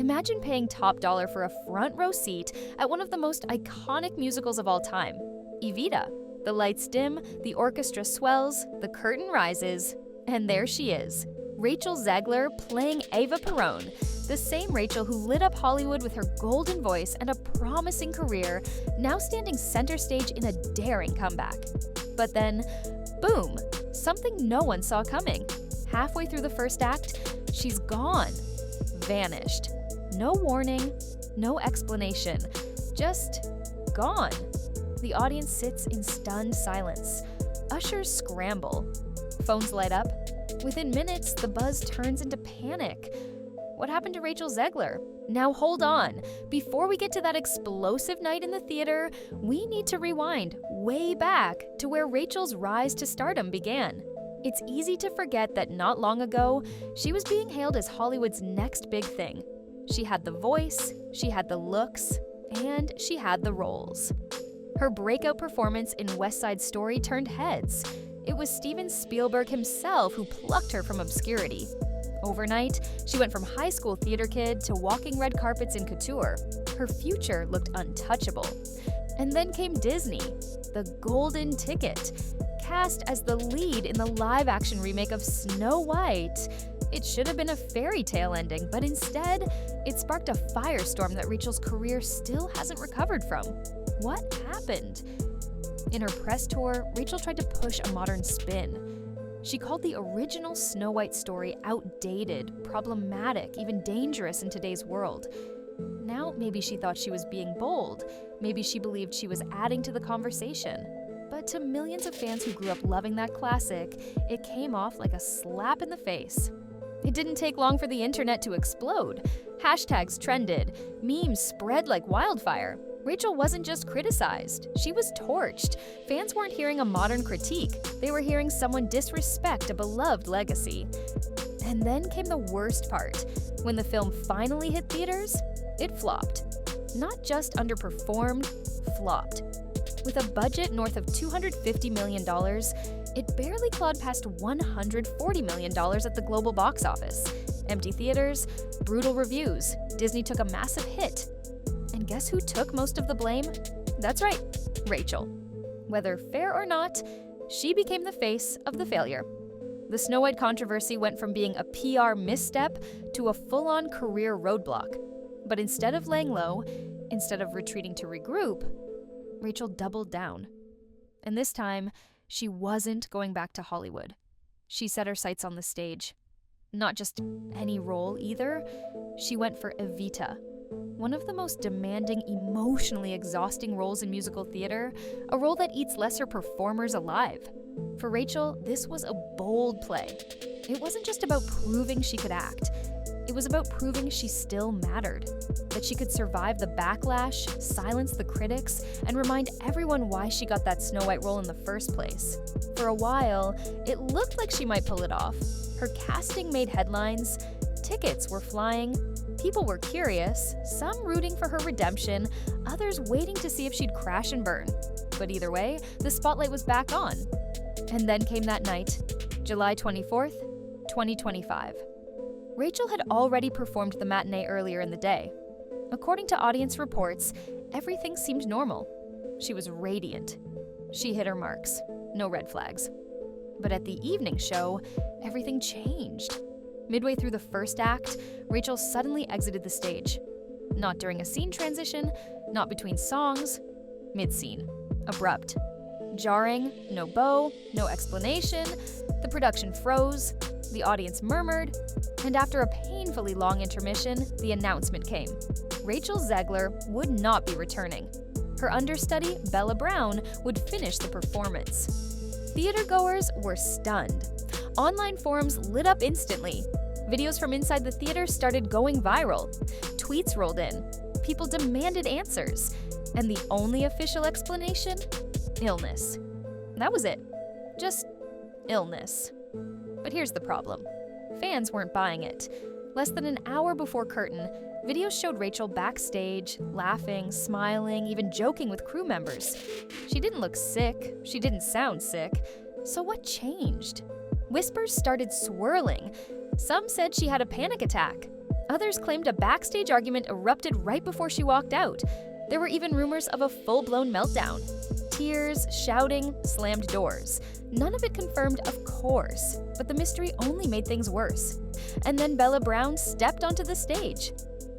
Imagine paying top dollar for a front row seat at one of the most iconic musicals of all time, Evita. The lights dim, the orchestra swells, the curtain rises, and there she is, Rachel Zegler playing Eva Perón, the same Rachel who lit up Hollywood with her golden voice and a promising career, now standing center stage in a daring comeback. But then, boom, something no one saw coming. Halfway through the first act, she's gone, vanished. No warning, no explanation, just gone. The audience sits in stunned silence. Ushers scramble. Phones light up. Within minutes, the buzz turns into panic. What happened to Rachel Zegler? Now hold on. Before we get to that explosive night in the theater, we need to rewind way back to where Rachel's rise to stardom began. It's easy to forget that not long ago, she was being hailed as Hollywood's next big thing. She had the voice, she had the looks, and she had the roles. Her breakout performance in West Side Story turned heads. It was Steven Spielberg himself who plucked her from obscurity. Overnight, she went from high school theater kid to walking red carpets in couture. Her future looked untouchable. And then came Disney, the golden ticket. Cast as the lead in the live-action remake of Snow White. It should have been a fairy tale ending, but instead, it sparked a firestorm that Rachel's career still hasn't recovered from. What happened? In her press tour, Rachel tried to push a modern spin. She called the original Snow White story outdated, problematic, even dangerous in today's world. Now, maybe she thought she was being bold. Maybe she believed she was adding to the conversation. But to millions of fans who grew up loving that classic, it came off like a slap in the face. It didn't take long for the internet to explode. Hashtags trended, memes spread like wildfire. Rachel wasn't just criticized, she was torched. Fans weren't hearing a modern critique, they were hearing someone disrespect a beloved legacy. And then came the worst part. When the film finally hit theaters, it flopped. Not just underperformed, flopped. With a budget north of $250 million, it barely clawed past $140 million at the global box office. Empty theaters, brutal reviews, Disney took a massive hit. And guess who took most of the blame? That's right, Rachel. Whether fair or not, she became the face of the failure. The Snow White controversy went from being a PR misstep to a full-on career roadblock. But instead of laying low, instead of retreating to regroup, Rachel doubled down. And this time, she wasn't going back to Hollywood. She set her sights on the stage. Not just any role either, she went for Evita, one of the most demanding, emotionally exhausting roles in musical theater, a role that eats lesser performers alive. For Rachel, this was a bold play. It wasn't just about proving she could act. It was about proving she still mattered, that she could survive the backlash, silence the critics, and remind everyone why she got that Snow White role in the first place. For a while, it looked like she might pull it off. Her casting made headlines, tickets were flying, people were curious, some rooting for her redemption, others waiting to see if she'd crash and burn. But either way, the spotlight was back on. And then came that night, July 24th, 2025. Rachel had already performed the matinee earlier in the day. According to audience reports, everything seemed normal. She was radiant. She hit her marks. No red flags. But at the evening show, everything changed. Midway through the first act, Rachel suddenly exited the stage. Not during a scene transition, not between songs, mid-scene. Abrupt. Jarring, no bow, no explanation, the production froze, the audience murmured, and after a painfully long intermission, the announcement came. Rachel Zegler would not be returning. Her understudy, Bella Brown, would finish the performance. Theatergoers were stunned. Online forums lit up instantly. Videos from inside the theater started going viral. Tweets rolled in. People demanded answers. And the only official explanation? Illness. That was it. Just illness. But here's the problem. Fans weren't buying it. Less than an hour before curtain, videos showed Rachel backstage, laughing, smiling, even joking with crew members. She didn't look sick. She didn't sound sick. So what changed? Whispers started swirling. Some said she had a panic attack. Others claimed a backstage argument erupted right before she walked out. There were even rumors of a full-blown meltdown. Tears, shouting, slammed doors. None of it confirmed, of course, but the mystery only made things worse. And then Bella Brown stepped onto the stage.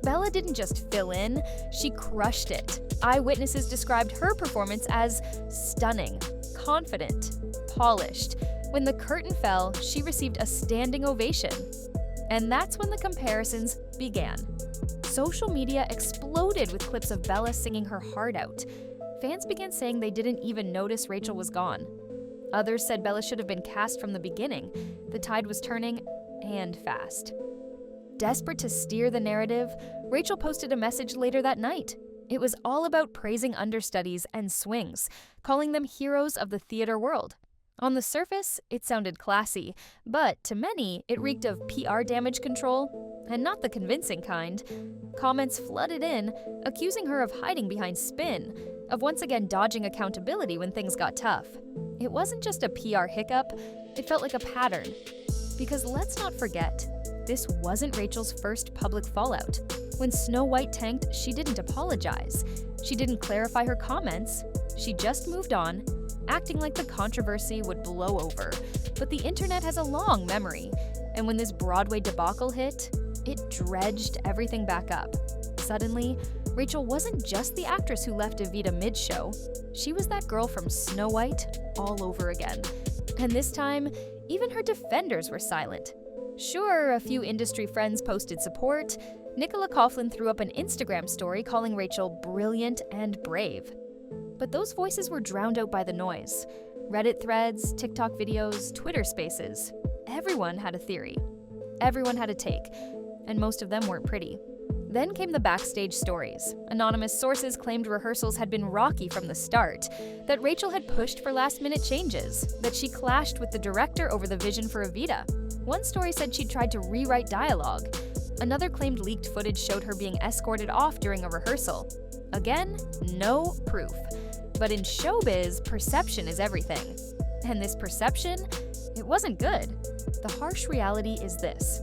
Bella didn't just fill in, she crushed it. Eyewitnesses described her performance as stunning, confident, polished. When the curtain fell, she received a standing ovation. And that's when the comparisons began. Social media exploded with clips of Bella singing her heart out. Fans began saying they didn't even notice Rachel was gone. Others said Bella should have been cast from the beginning. The tide was turning, and fast. Desperate to steer the narrative, Rachel posted a message later that night. It was all about praising understudies and swings, calling them heroes of the theater world. On the surface, it sounded classy, but to many, it reeked of PR damage control, and not the convincing kind. Comments flooded in, accusing her of hiding behind spin, of once again dodging accountability when things got tough. It wasn't just a PR hiccup, it felt like a pattern. Because let's not forget, this wasn't Rachel's first public fallout. When Snow White tanked, she didn't apologize. She didn't clarify her comments. She just moved on, acting like the controversy would blow over. But the internet has a long memory, and when this Broadway debacle hit, it dredged everything back up. Suddenly, Rachel wasn't just the actress who left Evita mid-show. She was that girl from Snow White all over again. And this time, even her defenders were silent. Sure, a few industry friends posted support. Nicola Coughlan threw up an Instagram story calling Rachel brilliant and brave. But those voices were drowned out by the noise. Reddit threads, TikTok videos, Twitter spaces. Everyone had a theory. Everyone had a take. And most of them weren't pretty. Then came the backstage stories. Anonymous sources claimed rehearsals had been rocky from the start, that Rachel had pushed for last-minute changes, that she clashed with the director over the vision for Evita. One story said she'd tried to rewrite dialogue. Another claimed leaked footage showed her being escorted off during a rehearsal. Again, no proof. But in showbiz, perception is everything. And this perception, it wasn't good. The harsh reality is this: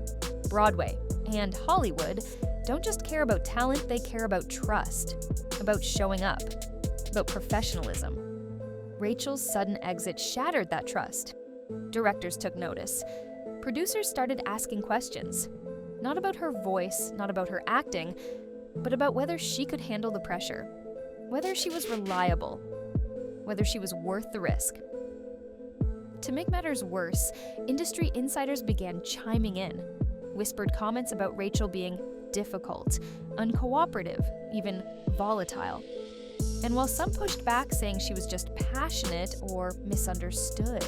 Broadway and Hollywood don't just care about talent, they care about trust, about showing up, about professionalism. Rachel's sudden exit shattered that trust. Directors took notice. Producers started asking questions. Not about her voice, not about her acting, but about whether she could handle the pressure, whether she was reliable, whether she was worth the risk. To make matters worse, industry insiders began chiming in, whispered comments about Rachel being difficult, uncooperative, even volatile. And while some pushed back saying she was just passionate or misunderstood,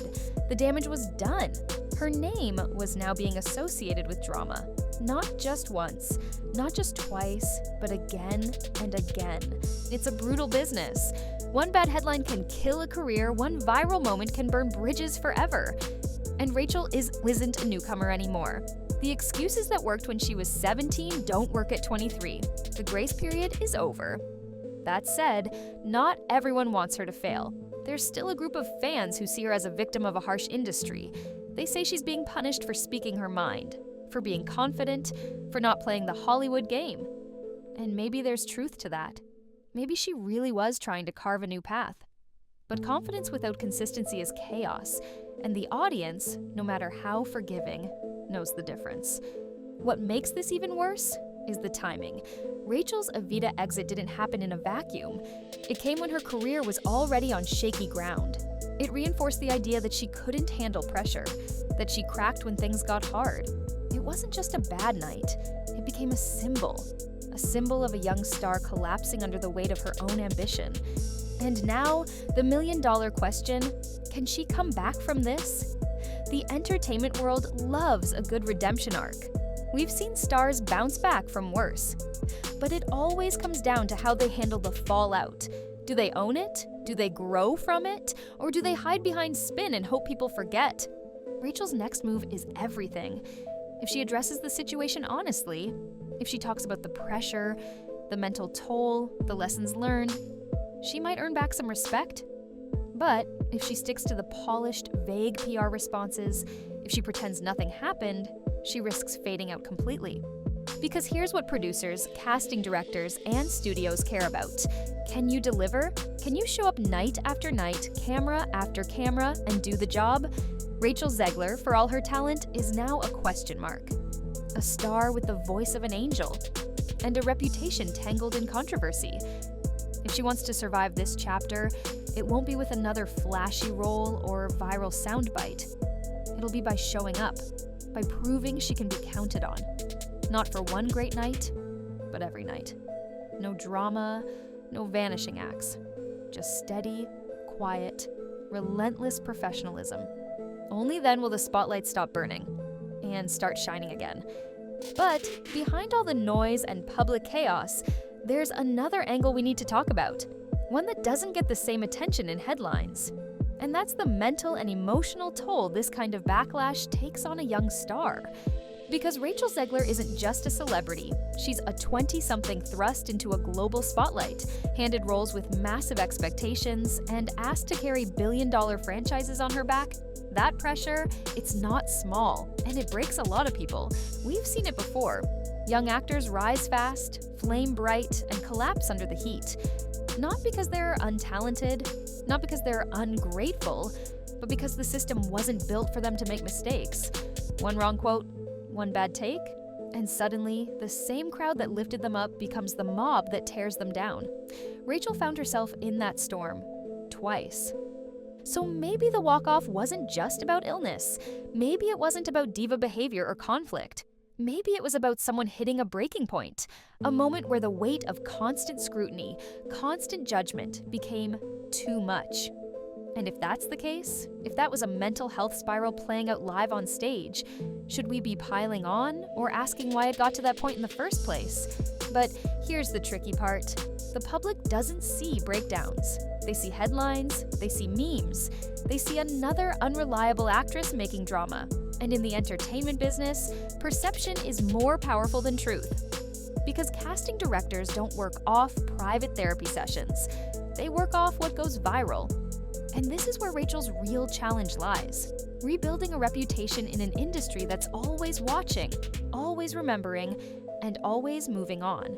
the damage was done. Her name was now being associated with drama. Not just once, not just twice, but again and again. It's a brutal business. One bad headline can kill a career, one viral moment can burn bridges forever. And Rachel isn't a newcomer anymore. The excuses that worked when she was 17 don't work at 23. The grace period is over. That said, not everyone wants her to fail. There's still a group of fans who see her as a victim of a harsh industry. They say she's being punished for speaking her mind, for being confident, for not playing the Hollywood game. And maybe there's truth to that. Maybe she really was trying to carve a new path. But confidence without consistency is chaos, and the audience, no matter how forgiving, knows the difference. What makes this even worse is the timing. Rachel's Evita exit didn't happen in a vacuum. It came when her career was already on shaky ground. It reinforced the idea that she couldn't handle pressure, that she cracked when things got hard. It wasn't just a bad night, it became a symbol of a young star collapsing under the weight of her own ambition. And now, the million-dollar question: can she come back from this? The entertainment world loves a good redemption arc. We've seen stars bounce back from worse. But it always comes down to how they handle the fallout. Do they own it? Do they grow from it? Or do they hide behind spin and hope people forget? Rachel's next move is everything. If she addresses the situation honestly, if she talks about the pressure, the mental toll, the lessons learned, she might earn back some respect. But if she sticks to the polished, vague PR responses, if she pretends nothing happened, she risks fading out completely. Because here's what producers, casting directors, and studios care about. Can you deliver? Can you show up night after night, camera after camera, and do the job? Rachel Zegler, for all her talent, is now a question mark. A star with the voice of an angel, and a reputation tangled in controversy. If she wants to survive this chapter, it won't be with another flashy role or viral soundbite. It'll be by showing up, by proving she can be counted on. Not for one great night, but every night. No drama, no vanishing acts. Just steady, quiet, relentless professionalism. Only then will the spotlight stop burning and start shining again. But behind all the noise and public chaos, there's another angle we need to talk about. One that doesn't get the same attention in headlines. And that's the mental and emotional toll this kind of backlash takes on a young star. Because Rachel Zegler isn't just a celebrity, she's a 20-something thrust into a global spotlight, handed roles with massive expectations, and asked to carry billion-dollar franchises on her back. That pressure, it's not small, and it breaks a lot of people. We've seen it before. Young actors rise fast, flame bright, and collapse under the heat. Not because they're untalented, not because they're ungrateful, but because the system wasn't built for them to make mistakes. One wrong quote, one bad take, and suddenly, the same crowd that lifted them up becomes the mob that tears them down. Rachel found herself in that storm, twice. So maybe the walk-off wasn't just about illness. Maybe it wasn't about diva behavior or conflict. Maybe it was about someone hitting a breaking point, a moment where the weight of constant scrutiny, constant judgment became too much. And if that's the case, if that was a mental health spiral playing out live on stage, should we be piling on or asking why it got to that point in the first place? But here's the tricky part. The public doesn't see breakdowns. They see headlines, they see memes, they see another unreliable actress making drama. And in the entertainment business, perception is more powerful than truth. Because casting directors don't work off private therapy sessions. They work off what goes viral. And this is where Rachel's real challenge lies. Rebuilding a reputation in an industry that's always watching, always remembering, and always moving on.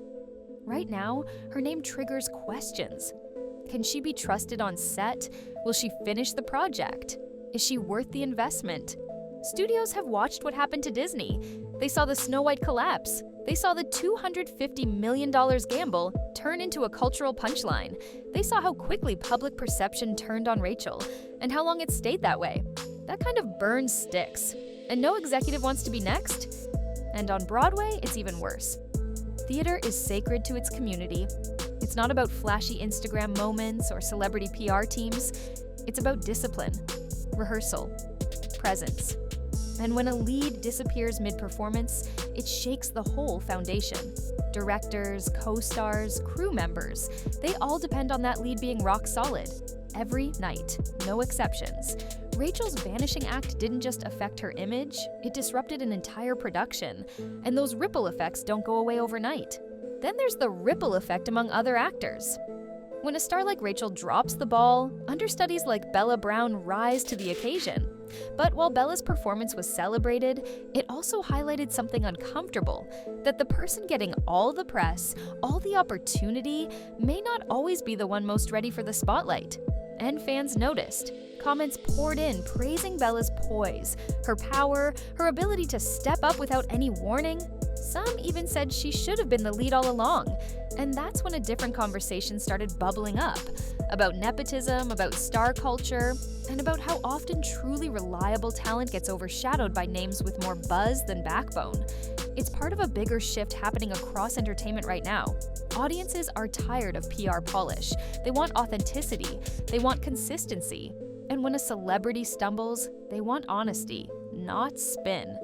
Right now, her name triggers questions. Can she be trusted on set? Will she finish the project? Is she worth the investment? Studios have watched what happened to Disney. They saw the Snow White collapse. They saw the $250 million gamble turn into a cultural punchline. They saw how quickly public perception turned on Rachel, and how long it stayed that way. That kind of burn sticks, and no executive wants to be next. And on Broadway, it's even worse. Theater is sacred to its community. It's not about flashy Instagram moments or celebrity PR teams. It's about discipline, rehearsal, presence. And when a lead disappears mid-performance, it shakes the whole foundation. Directors, co-stars, crew members, they all depend on that lead being rock solid. Every night, no exceptions. Rachel's vanishing act didn't just affect her image, it disrupted an entire production. And those ripple effects don't go away overnight. Then there's the ripple effect among other actors. When a star like Rachel drops the ball, understudies like Bella Brown rise to the occasion. But while Bella's performance was celebrated, it also highlighted something uncomfortable, that the person getting all the press, all the opportunity, may not always be the one most ready for the spotlight. And fans noticed. Comments poured in praising Bella's poise, her power, her ability to step up without any warning. Some even said she should have been the lead all along. And that's when a different conversation started bubbling up, about nepotism, about star culture, and about how often truly reliable talent gets overshadowed by names with more buzz than backbone. It's part of a bigger shift happening across entertainment right now. Audiences are tired of PR polish. They want authenticity. They want consistency. And when a celebrity stumbles, they want honesty, not spin.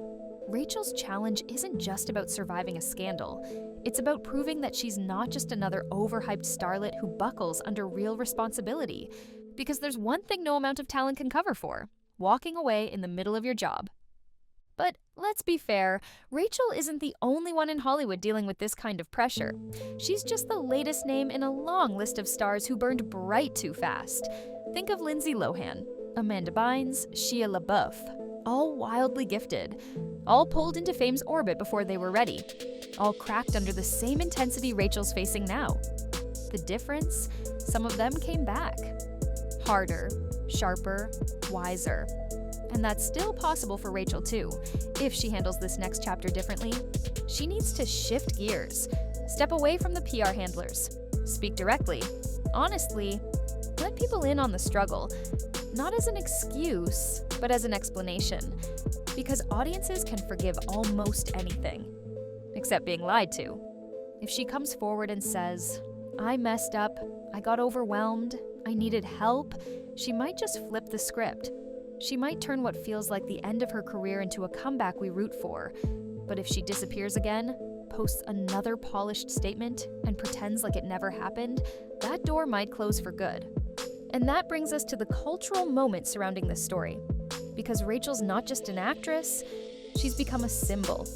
Rachel's challenge isn't just about surviving a scandal. It's about proving that she's not just another overhyped starlet who buckles under real responsibility. Because there's one thing no amount of talent can cover for: walking away in the middle of your job. But let's be fair, Rachel isn't the only one in Hollywood dealing with this kind of pressure. She's just the latest name in a long list of stars who burned bright too fast. Think of Lindsay Lohan, Amanda Bynes, Shia LaBeouf, all wildly gifted, all pulled into fame's orbit before they were ready. all cracked under the same intensity Rachel's facing now. The difference? Some of them came back. Harder, sharper, wiser. And that's still possible for Rachel too, if she handles this next chapter differently. She needs to shift gears, step away from the PR handlers, speak directly, honestly, let people in on the struggle, not as an excuse, but as an explanation, because audiences can forgive almost anything, except being lied to. If she comes forward and says, "I messed up, I got overwhelmed, I needed help," she might just flip the script. She might turn what feels like the end of her career into a comeback we root for. But if she disappears again, posts another polished statement, and pretends like it never happened, that door might close for good. And that brings us to the cultural moment surrounding this story. Because Rachel's not just an actress, she's become a symbol.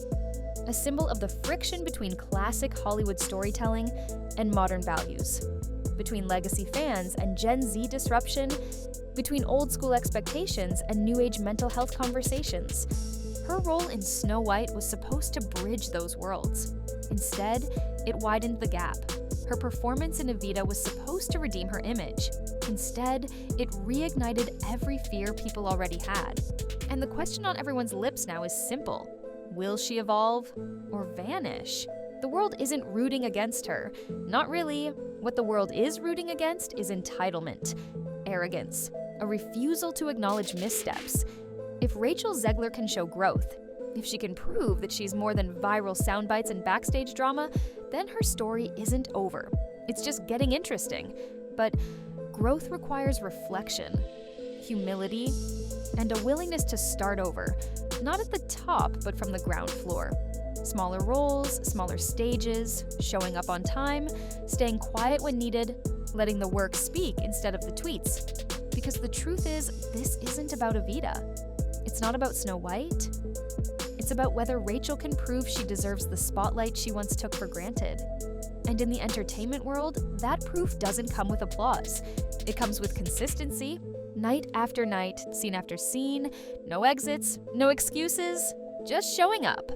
A symbol of the friction between classic Hollywood storytelling and modern values. Between legacy fans and Gen Z disruption, between old school expectations and new age mental health conversations. Her role in Snow White was supposed to bridge those worlds. Instead, it widened the gap. Her performance in Evita was supposed to redeem her image. Instead, it reignited every fear people already had. And the question on everyone's lips now is simple. Will she evolve or vanish? The world isn't rooting against her. Not really. What the world is rooting against is entitlement, arrogance, a refusal to acknowledge missteps. If Rachel Zegler can show growth, if she can prove that she's more than viral soundbites and backstage drama, then her story isn't over. It's just getting interesting. But growth requires reflection, humility, and a willingness to start over, not at the top, but from the ground floor. Smaller roles, smaller stages, showing up on time, staying quiet when needed, letting the work speak instead of the tweets. Because the truth is, this isn't about Evita. It's not about Snow White. It's about whether Rachel can prove she deserves the spotlight she once took for granted. And in the entertainment world, that proof doesn't come with applause. It comes with consistency, night after night, scene after scene, no exits, no excuses, just showing up.